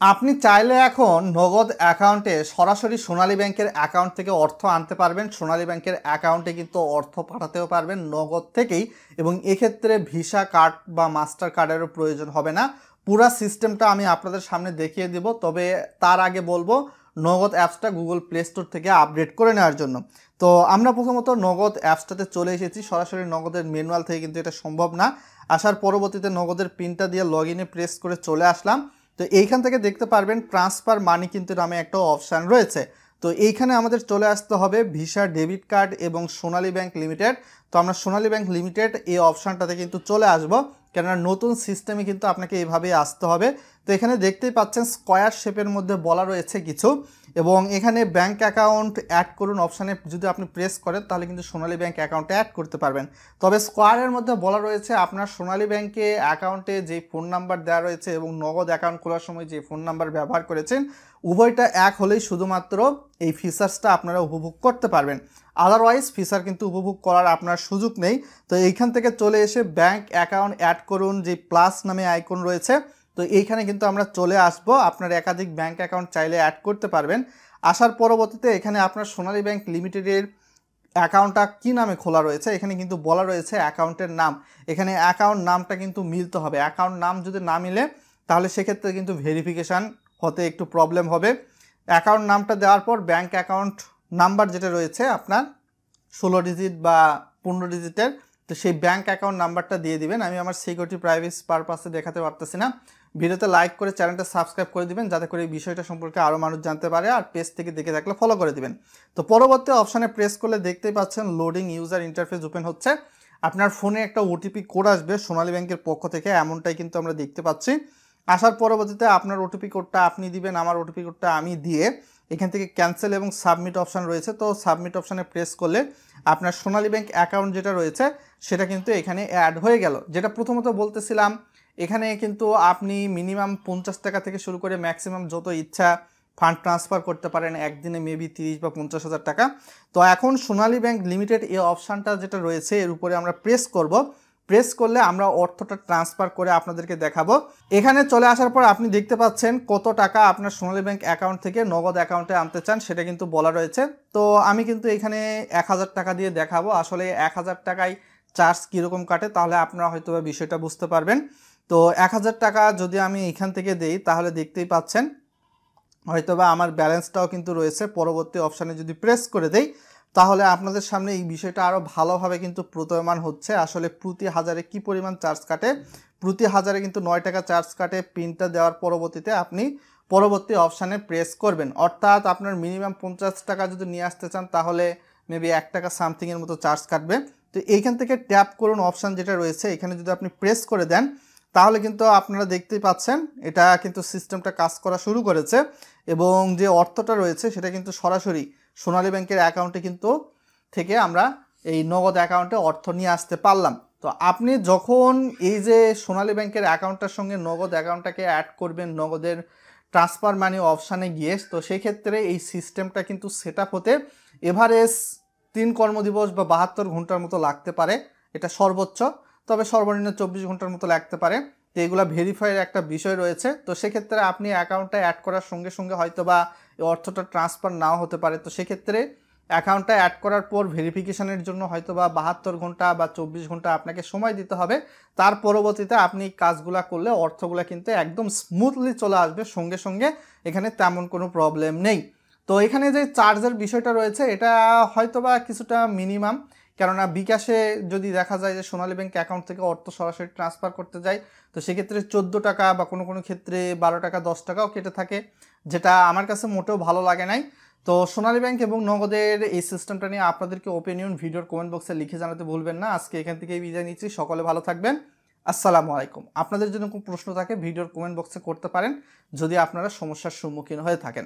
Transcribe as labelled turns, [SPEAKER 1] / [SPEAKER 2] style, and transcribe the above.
[SPEAKER 1] আপনি চাইলে এখন নগদ অ্যাকাউন্টে সরাসরি সোনালী ব্যাংকের অ্যাকাউন্ট থেকে অর্থ আনতে পারবেন। সোনালী ব্যাংকের অ্যাকাউন্টে কিন্তু অর্থ পাঠাতেও পারবেন নগদ থেকেই, এবং এক্ষেত্রে ভিসা কার্ড বা মাস্টার কার্ডেরও প্রয়োজন হবে না। পুরা সিস্টেমটা আমি আপনাদের সামনে দেখিয়ে দেব, তবে তার আগে বলবো নগদ অ্যাপসটা গুগল প্লে স্টোর থেকে আপডেট করে নেওয়ার জন্য। তো আমরা প্রথমত নগদ অ্যাপসটাতে চলে এসেছি। সরাসরি নগদের ম্যানুয়াল থেকে কিন্তু এটা সম্ভব না। আসার পরবর্তীতে নগদের পিনটা দিয়ে লগ ইনে প্রেস করে চলে আসলাম। তো এইখান থেকে দেখতে পারবেন ট্রান্সফার মানি কিন্তু নামে একটা অপশান রয়েছে। তো এইখানে আমাদের চলে আসতে হবে ভিসা ডেবিট কার্ড এবং সোনালী ব্যাংক লিমিটেড। তো আমরা সোনালী ব্যাংক লিমিটেড এই অপশানটাতে কিন্তু চলে আসব, কেননা নতুন সিস্টেমে কিন্তু আপনাকে এইভাবেই আসতে হবে। তো এখানে দেখতেই পাচ্ছেন স্কোয়ার শেপের মধ্যে বলা রয়েছে কিছু, এবং এখানে ব্যাংক অ্যাকাউন্ট অ্যাড করুন অপশানে যদি আপনি প্রেস করেন তাহলে কিন্তু সোনালী ব্যাংক অ্যাকাউন্টে অ্যাড করতে পারবেন। তবে স্কোয়ারের মধ্যে বলা রয়েছে আপনার সোনালী ব্যাংকে অ্যাকাউন্টে যে ফোন নাম্বার দেওয়া রয়েছে এবং নগদ অ্যাকাউন্ট খোলার সময় যে ফোন নাম্বার ব্যবহার করেছেন উভয়টা এক হলেই শুধুমাত্র এই ফিচার্সটা আপনারা উপভোগ করতে পারবেন। আদারওয়াইজ ফিচার কিন্তু উপভোগ করার আপনার সুযোগ নেই। তো এইখান থেকে চলে এসে ব্যাংক অ্যাকাউন্ট অ্যাড করুন যে প্লাস নামে আইকন রয়েছে, তো এইখানে কিন্তু আমরা চলে আসব। আপনার একাধিক ব্যাংক অ্যাকাউন্ট চাইলে অ্যাড করতে পারবেন। আসার পরবর্তীতে এখানে আপনার সোনালী ব্যাংক লিমিটেডের অ্যাকাউন্টটা কী নামে খোলা রয়েছে এখানে কিন্তু বলা রয়েছে অ্যাকাউন্টের নাম। এখানে অ্যাকাউন্ট নামটা কিন্তু মিলতে হবে। অ্যাকাউন্ট নাম যদি না মিলে তাহলে সেক্ষেত্রে কিন্তু ভেরিফিকেশান হতে একটু প্রবলেম হবে। অ্যাকাউন্ট নামটা দেওয়ার পর ব্যাংক অ্যাকাউন্ট নাম্বার যেটা রয়েছে আপনার 16 ডিজিট বা 15 ডিজিটের, তো সেই ব্যাংক অ্যাকাউন্ট নাম্বারটা দিয়ে দিবেন। আমি আমার সিকিউরিটি প্রাইভেসি পারপাসে দেখাতে পারতেছি না। ভিডিওতে লাইক করে চ্যানেলটা সাবস্ক্রাইব করে দিবেন যাতে করে এই বিষয়টা সম্পর্কে আরও মানুষ জানতে পারে, আর পেজ থেকে দেখে থাকলে ফলো করে দিবেন। তো পরবর্তী অপশানে প্রেস করলে দেখতেই পাচ্ছেন লোডিং ইউজার ইন্টারফেস ওপেন হচ্ছে। আপনার ফোনে একটা ওটিপি কোড আসবে সোনালী ব্যাংকের পক্ষ থেকে, এমনটাই কিন্তু আমরা দেখতে পাচ্ছি। আসার পরবর্তীতে আপনার ওটিপি কোডটা আপনি দিবেন, আমার ওটিপি কোডটা আমি দিয়ে এখান থেকে ক্যান্সেল এবং সাবমিট অপশান রয়েছে। তো সাবমিট অপশানে প্রেস করলে আপনার সোনালী ব্যাংক অ্যাকাউন্ট যেটা রয়েছে সেটা কিন্তু এখানে অ্যাড হয়ে গেল। যেটা প্রথমত বলতেছিলাম, এখানে কিন্তু আপনি মিনিমাম 50 টাকা থেকে শুরু করে ম্যাক্সিমাম যত ইচ্ছা ফান্ড ট্রান্সফার করতে পারেন, একদিনে মেবি 30 বা 50,000 টাকা। তো এখন সোনালী ব্যাংক লিমিটেড এই অপশানটা যেটা রয়েছে এর উপরে আমরা প্রেস করব। প্রেস করলে আমরা অর্থটা ট্রান্সফার করে আপনাদেরকে দেখাবো। এখানে চলে আসার পর আপনি দেখতে পাচ্ছেন কত টাকা আপনার সোনালী ব্যাংক অ্যাকাউন্ট থেকে নগদ অ্যাকাউন্টে আনতে চান সেটা কিন্তু বলা রয়েছে। তো আমি কিন্তু এখানে 1000 টাকা দিয়ে দেখাবো। আসলে 1000 টাকায় চার্জ কীরকম কাটে তাহলে আপনারা হয়তো বিষয়টা বুঝতে পারবেন। তো 1000 টাকা যদি আমি এখান থেকে দেই তাহলে দেখতেই পাচ্ছেন হয়তোবা আমার ব্যালেন্সটাও কিন্তু রয়েছে। পরবর্তী অপশানে যদি প্রেস করে দেই তাহলে আপনাদের সামনে এই বিষয়টা আরও ভালোভাবে কিন্তু প্রতীয়মান হচ্ছে। আসলে প্রতি হাজারে কি পরিমাণ চার্জ কাটে, প্রতি হাজারে কিন্তু 9 টাকা চার্জ কাটে। পিনটা দেওয়ার পরবর্তীতে আপনি পরবর্তী অপশানে প্রেস করবেন, অর্থাৎ আপনার মিনিমাম 50 টাকা যদি নিয়ে আসতে চান তাহলে মেবি 1 টাকা সামথিংয়ের মতো চার্জ কাটবে। তো এইখান থেকে ট্যাপ করুন অপশান যেটা রয়েছে, এখানে যদি আপনি প্রেস করে দেন তাহলে কিন্তু আপনারা দেখতেই পাচ্ছেন এটা কিন্তু সিস্টেমটা কাজ করা শুরু করেছে, এবং যে অর্থটা রয়েছে সেটা কিন্তু সরাসরি সোনালী ব্যাংকের অ্যাকাউন্টে কিন্তু থেকে আমরা এই নগদ অ্যাকাউন্টে অর্থ নিয়ে আসতে পারলাম। তো আপনি যখন এই যে সোনালী ব্যাংকের অ্যাকাউন্টটার সঙ্গে নগদ অ্যাকাউন্টটাকে অ্যাড করবেন নগদের ট্রান্সফার মানি অপশানে গিয়ে, তো সেই ক্ষেত্রে এই সিস্টেমটা কিন্তু সেট আপ হতে এভারেজ 3 কর্মদিবস বা 72 ঘন্টার মতো লাগতে পারে, এটা সর্বোচ্চ। তবে সর্বনিম্ন 24 ঘন্টার মতো লাগতে পারে। তো এগুলো ভেরিফাইয়ের একটা বিষয় রয়েছে। তো সেক্ষেত্রে আপনি অ্যাকাউন্টটা অ্যাড করার সঙ্গে সঙ্গে হয়তো বা এই অর্থটা ট্রান্সফার নাও হতে পারে। তো সেক্ষেত্রে অ্যাকাউন্টটা অ্যাড করার পর ভেরিফিকেশানের জন্য হয়তো বা 72 ঘন্টা বা 24 ঘন্টা আপনাকে সময় দিতে হবে। তার পরবর্তীতে আপনি কাজগুলো করলে অর্থগুলো কিন্তু একদম স্মুথলি চলে আসবে সঙ্গে সঙ্গে, এখানে তেমন কোনো প্রবলেম নেই। তো এখানে যে চার্জের বিষয়টা রয়েছে এটা হয়তো বা কিছুটা মিনিমাম, কেননা বিকাশে যদি দেখা যায় যে সোনালী ব্যাংক অ্যাকাউন্ট থেকে অর্থ সরাসরি ট্রান্সফার করতে যায় তো সেক্ষেত্রে 14 টাকা বা কোনো কোনো ক্ষেত্রে 12 টাকা 10 টাকাও কেটে থাকে, যেটা আমার কাছে মোটেও ভালো লাগে নাই। তো সোনালী ব্যাংক এবং নগদের এই সিস্টেমটা নিয়ে আপনাদেরকে ওপিনিয়ন ভিডিওর কমেন্ট বক্সে লিখে জানাতে ভুলবেন না। আজকে এখান থেকেই বিদায় নিচ্ছি। সকলে ভালো থাকবেন। আসসালামু আলাইকুম। আপনাদের যদি কোনো প্রশ্ন থাকে ভিডিওর কমেন্ট বক্সে করতে পারেন যদি আপনারা সমস্যার সম্মুখীন হয়ে থাকেন।